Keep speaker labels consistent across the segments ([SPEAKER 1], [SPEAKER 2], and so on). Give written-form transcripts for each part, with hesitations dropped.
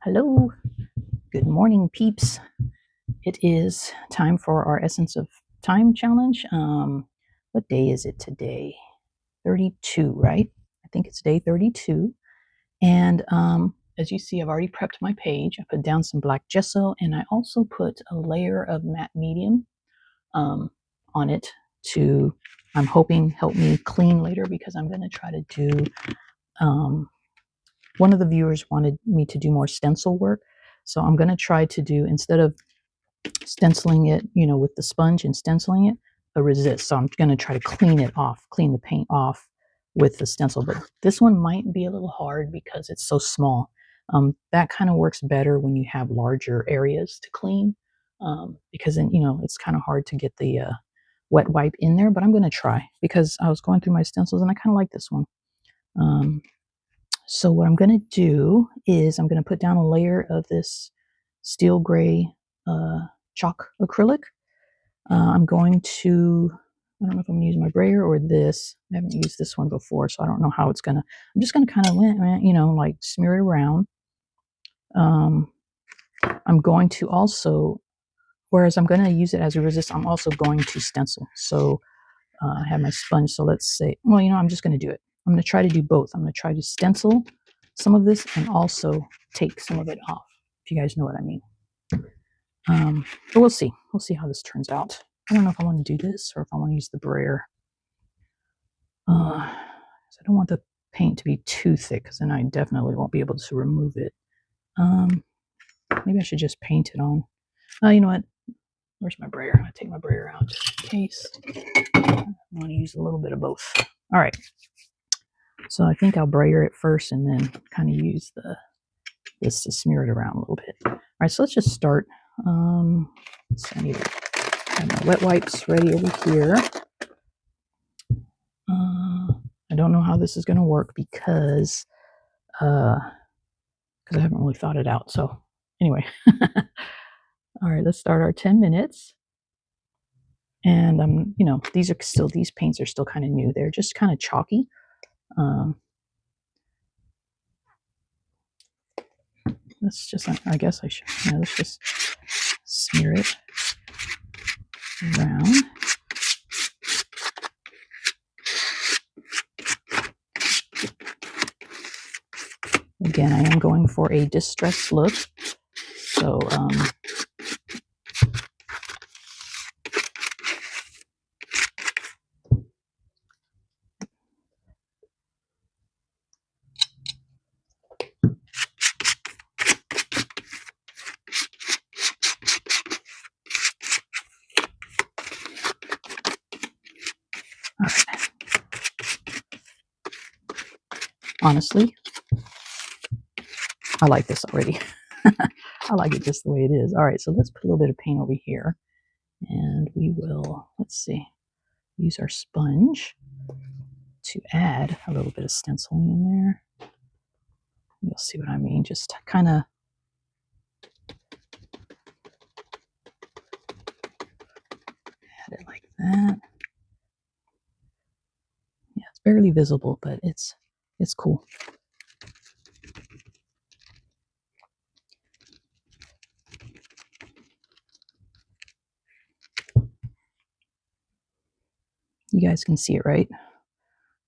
[SPEAKER 1] Hello, good morning, peeps. It is time for our Essence of Time challenge. What day is it today? 32, right? I think it's day 32. And as you see, I've already prepped my page. I put down some black gesso, and I also put a layer of matte medium on it to, I'm hoping, help me clean later, because I'm going to try to do one of the viewers wanted me to do more stencil work. So I'm going to try to do, instead of stenciling it, with the sponge and stenciling it, a resist. So I'm going to try to clean it off, clean the paint off with the stencil. But this one might be a little hard because it's so small. That kind of works better when you have larger areas to clean, because then, it's kind of hard to get the wet wipe in there. But I'm going to try, because I was going through my stencils and I kind of like this one. So what I'm going to do is I'm going to put down a layer of this steel gray chalk acrylic. I'm going to, I don't know if I'm going to use my brayer or this. I haven't used this one before, so I don't know how it's going to, I'm just going to kind of, like smear it around. I'm going to also, whereas I'm going to use it as a resist, I'm also going to stencil. So I have my sponge. So let's say, well, I'm just going to do it. I'm going to try to do both. I'm going to try to stencil some of this and also take some of it off, if you guys know what I mean. But we'll see. We'll see how this turns out. I don't know if I want to do this or if I want to use the brayer. So I don't want the paint to be too thick, because then I definitely won't be able to remove it. Maybe I should just paint it on. You know what? Where's my brayer? I'm going to take my brayer out just in case. I want to use a little bit of both. All right. So I think I'll brayer it first and then kind of use this to smear it around a little bit. All right, so let's just start. I need to have my wet wipes ready over here. I don't know how this is going to work because I haven't really thought it out. So anyway, all right, let's start our 10 minutes. And these paints are still kind of new. They're just kind of chalky. Let's just, I guess I should, let's just smear it around. Again, I am going for a distressed look. So, all right. Honestly, I like this already. I like it just the way it is. All right, so let's put a little bit of paint over here. And we will, let's see, use our sponge to add a little bit of stenciling in there. You'll see what I mean. Just kind of add it like that. Yeah, it's barely visible, but it's cool. You guys can see it, right?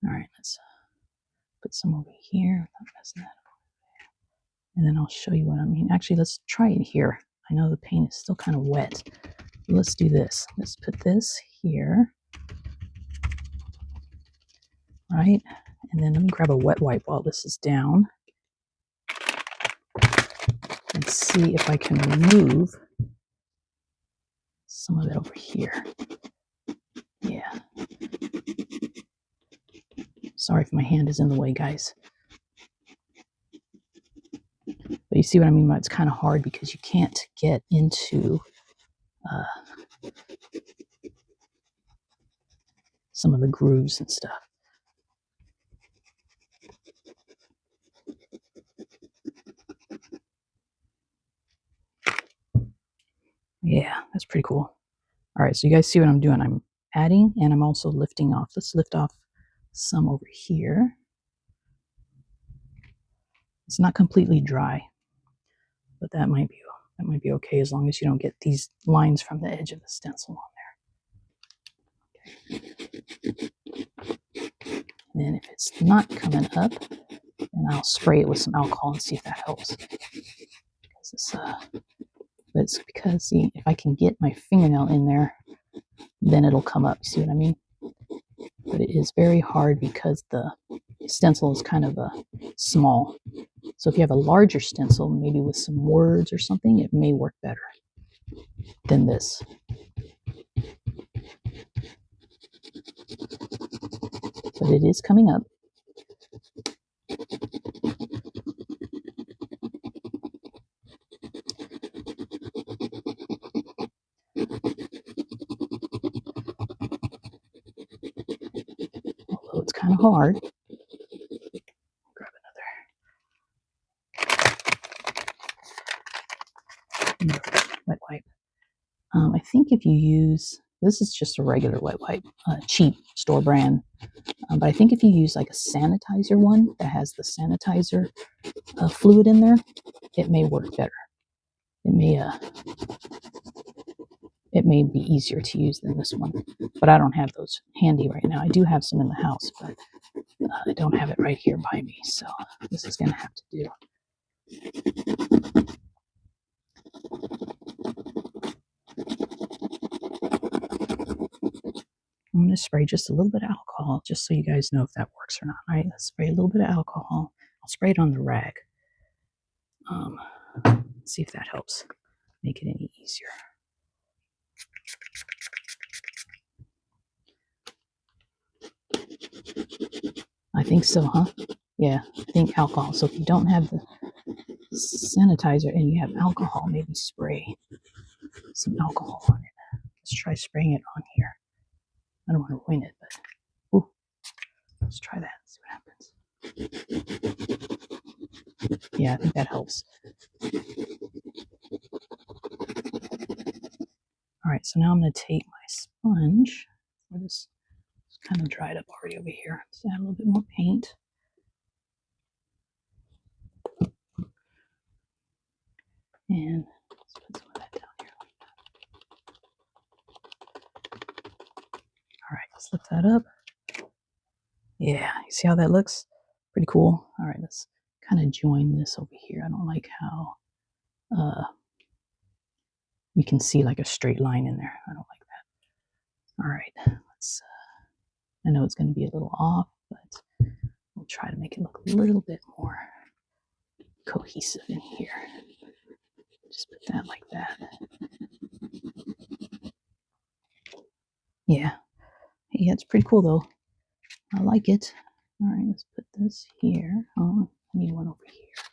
[SPEAKER 1] All right, let's put some over here. And then I'll show you what I mean. Actually, let's try it here. I know the paint is still kind of wet. Let's do this. Let's put this here. Right? And then let me grab a wet wipe while this is down and see if I can remove some of it over here. Yeah. Sorry if my hand is in the way, guys. But you see what I mean? It's kind of hard because you can't get into some of the grooves and stuff. Yeah, that's pretty cool. All right, so you guys see what I'm doing. I'm adding and I'm also lifting off. Let's lift off some over here. It's not completely dry. but that might be okay as long as you don't get these lines from the edge of the stencil on there. Okay. And then if it's not coming up, then I'll spray it with some alcohol and see if that helps. But it's because, see, if I can get my fingernail in there, then it'll come up. See what I mean? But it is very hard because the stencil is kind of small. So if you have a larger stencil, maybe with some words or something, it may work better than this. But it is coming up. Although it's kind of hard. Grab another wet wipe. I think if you use, this is just a regular wet wipe, cheap store brand. But I think if you use like a sanitizer one that has the sanitizer fluid in there, it may work better. It may be easier to use than this one, but I don't have those handy right now. I do have some in the house, but I don't have it right here by me, so this is going to have to do. I'm going to spray just a little bit of alcohol, just so you guys know if that works or not. All right, let's spray a little bit of alcohol. I'll spray it on the rag. See if that helps make it any easier. I think so, huh? Yeah, I think alcohol. So if you don't have the sanitizer and you have alcohol, maybe spray some alcohol on it. Let's try spraying it on here. I don't want to ruin it, but ooh, let's try that. See what happens. Yeah, I think that helps. All right, so now I'm going to take my sponge. This is kind of dried up already over here. Let's add a little bit more paint. And let's put some of that down here. All right, let's lift that up. Yeah, you see how that looks? Pretty cool. All right, let's kind of join this over here. I don't like how you can see like a straight line in there. I don't like that. All right, let's, I know it's going to be a little off, but we'll try to make it look a little bit more cohesive in here. Just put that like that. Yeah, it's pretty cool though. I like it. All right, let's put this here. Oh, I need one over here.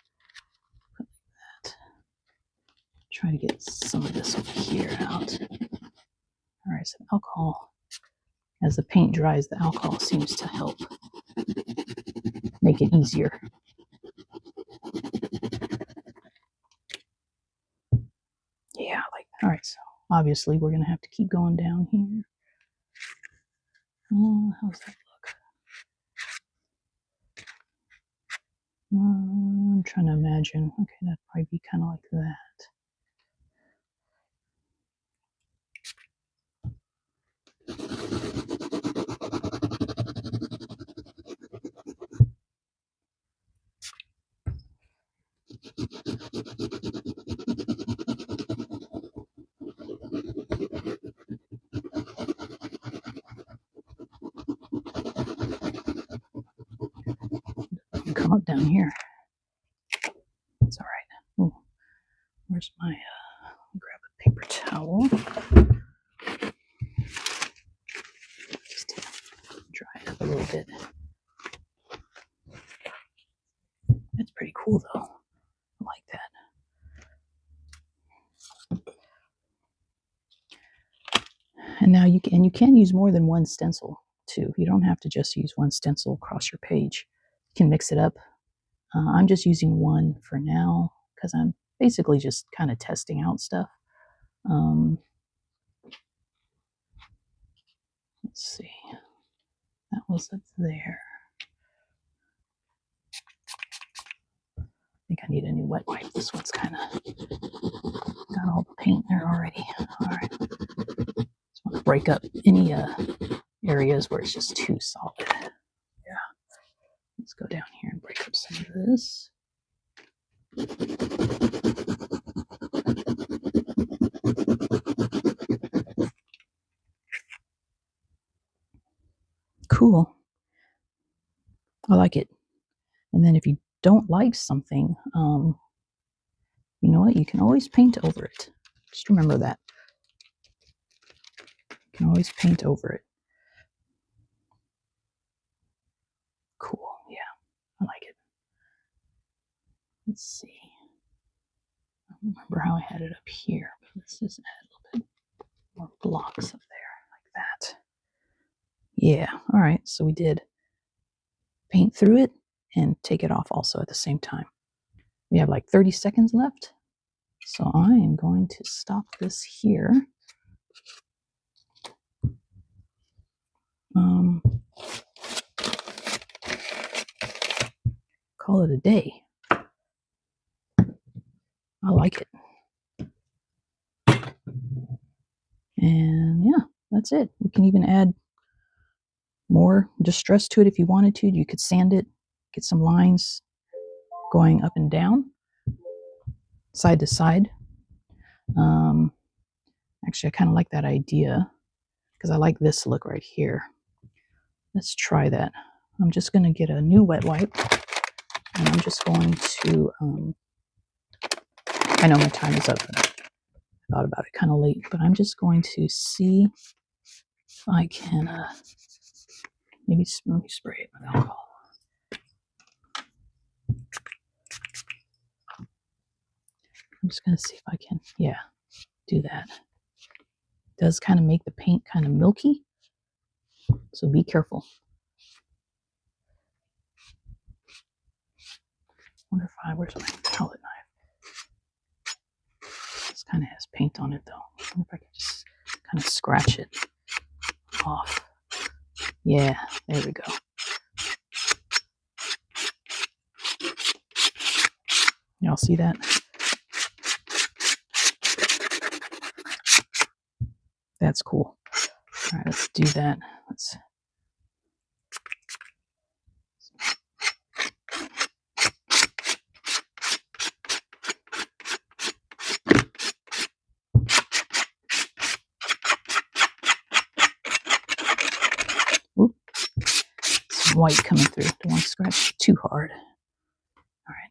[SPEAKER 1] Put that. Try to get some of this over here out. All right, so alcohol. As the paint dries, the alcohol seems to help make it easier. Yeah, I like that. All right, so obviously we're going to have to keep going down here. How's that look? I'm trying to imagine. Okay, that'd probably be kind of like that. Come up down here. It's all right. Ooh, where's my, grab a paper towel. Just dry it up a little bit. That's pretty cool though. I like that. And now you can use more than one stencil too. You don't have to just use one stencil across your page. You can mix it up. I'm just using one for now because I'm basically just kind of testing out stuff. Let's see. That was up there. think I need a new wet wipe. This one's kind of got all the paint there already. All right. Just want to break up any areas where it's just too solid. Yeah. Let's go down here and break up some of this. Cool. I like it. And then if you don't like something, you know what? You can always paint over it. Just remember that. You can always paint over it. Cool. Yeah, I like it. Let's see. I don't remember how I had it up here, but let's just add a little bit more blocks up there like that. Yeah. All right. So we did paint through it and take it off also at the same time. We have like 30 seconds left. So I am going to stop this here. Call it a day. I like it. And yeah, that's it. We can even add more distress to it if you wanted to. You could sand it, get some lines going up and down, side to side. Actually, I kind of like that idea because I like this look right here. Let's try that. I'm just going to get a new wet wipe, and I'm just going to, I know my time is up. I thought about it kind of late, but I'm just going to see if I can maybe let me spray it with alcohol. I'm just going to see if I can, yeah, do that. It does kind of make the paint kind of milky, so be careful. Where's my palette knife? This kind of has paint on it though. I wonder if I can just kind of scratch it off. Yeah, there we go. Y'all see that? That's cool. All right, let's do that. Let's. Oop. Some white coming through. Don't want to scratch too hard. All right.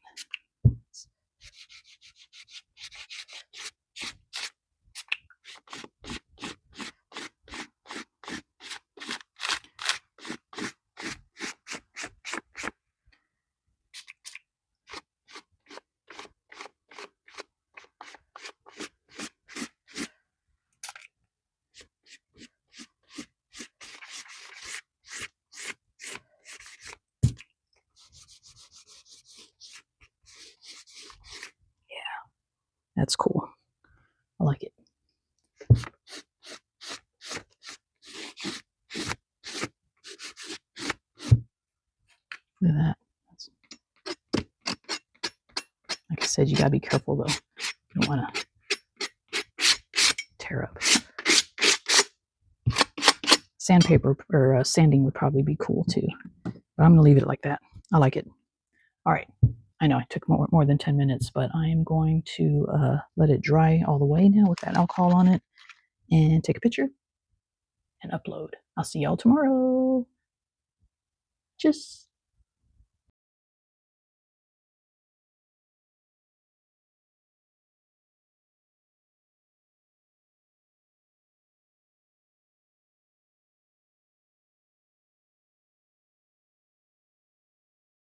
[SPEAKER 1] That's cool. I like it. Look at that. Like I said, you gotta be careful though. You don't want to tear up. Sandpaper or sanding would probably be cool too. But I'm gonna leave it like that. I like it. All right. I know I took more than 10 minutes, but I am going to let it dry all the way now with that alcohol on it and take a picture and upload. I'll see y'all tomorrow. Just